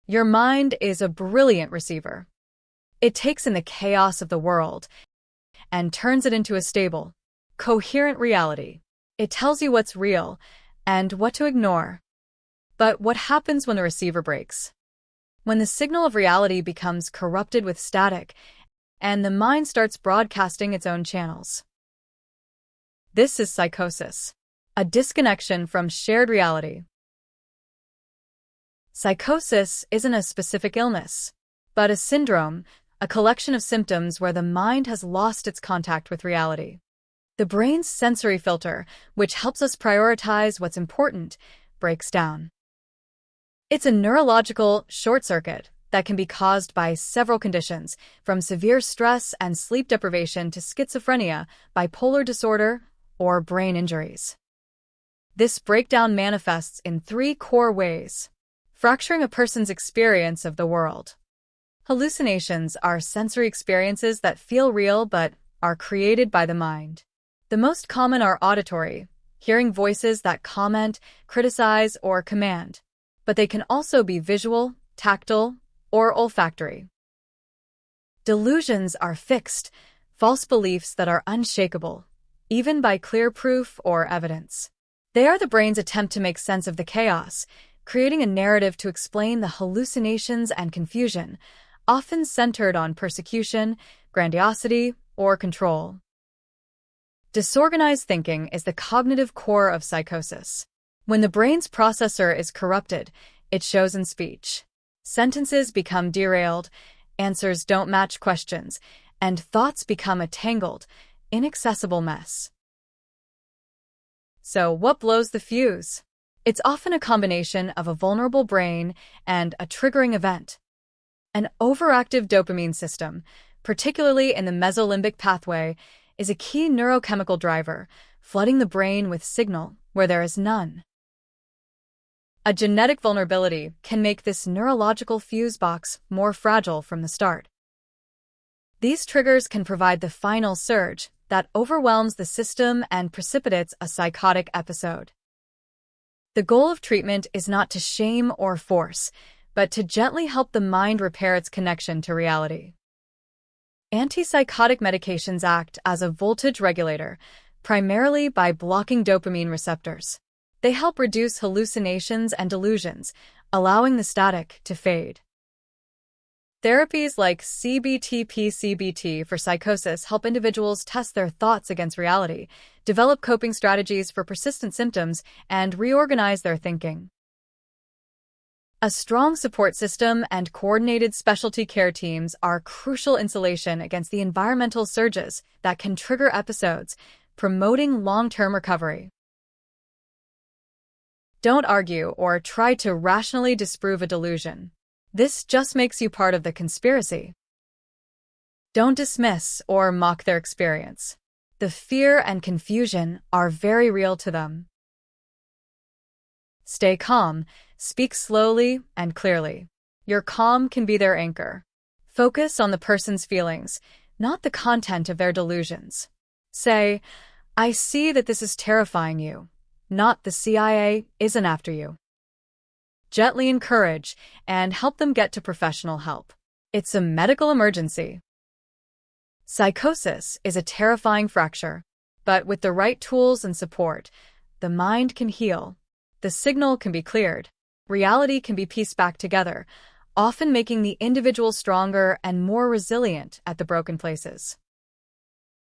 Your mind is a brilliant receiver. It takes in the chaos of the world and turns it into a stable, coherent reality. It tells you what's real and what to ignore. But what happens when the receiver breaks? When the signal of reality becomes corrupted with static and the mind starts broadcasting its own channels. This is psychosis, a disconnection from shared reality. Psychosis isn't a specific illness, but a syndrome, a collection of symptoms where the mind has lost its contact with reality. The brain's sensory filter, which helps us prioritize what's important, breaks down. It's a neurological short circuit that can be caused by several conditions, from severe stress and sleep deprivation to schizophrenia, bipolar disorder, or brain injuries. This breakdown manifests in three core ways: fracturing a person's experience of the world. Hallucinations are sensory experiences that feel real but are created by the mind. The most common are auditory, hearing voices that comment, criticize, or command, but they can also be visual, tactile, or olfactory. Delusions are fixed, false beliefs that are unshakable, even by clear proof or evidence. They are the brain's attempt to make sense of the chaos, creating a narrative to explain the hallucinations and confusion, often centered on persecution, grandiosity, or control. Disorganized thinking is the cognitive core of psychosis. When the brain's processor is corrupted, it shows in speech. Sentences become derailed, answers don't match questions, and thoughts become a tangled, inaccessible mess. So, what blows the fuse? It's often a combination of a vulnerable brain and a triggering event. An overactive dopamine system, particularly in the mesolimbic pathway, is a key neurochemical driver, flooding the brain with signal where there is none. A genetic vulnerability can make this neurological fuse box more fragile from the start. These triggers can provide the final surge that overwhelms the system and precipitates a psychotic episode. The goal of treatment is not to shame or force, but to gently help the mind repair its connection to reality. Antipsychotic medications act as a voltage regulator, primarily by blocking dopamine receptors. They help reduce hallucinations and delusions, allowing the static to fade. Therapies like CBTp for psychosis help individuals test their thoughts against reality, develop coping strategies for persistent symptoms, and reorganize their thinking. A strong support system and coordinated specialty care teams are crucial insulation against the environmental surges that can trigger episodes, promoting long-term recovery. Don't argue or try to rationally disprove a delusion. This just makes you part of the conspiracy. Don't dismiss or mock their experience. The fear and confusion are very real to them. Stay calm, speak slowly and clearly. Your calm can be their anchor. Focus on the person's feelings, not the content of their delusions. Say, "I see that this is terrifying you," not "the CIA isn't after you." Gently encourage and help them get to professional help. It's a medical emergency. Psychosis is a terrifying fracture, but with the right tools and support, the mind can heal. The signal can be cleared. Reality can be pieced back together, often making the individual stronger and more resilient at the broken places.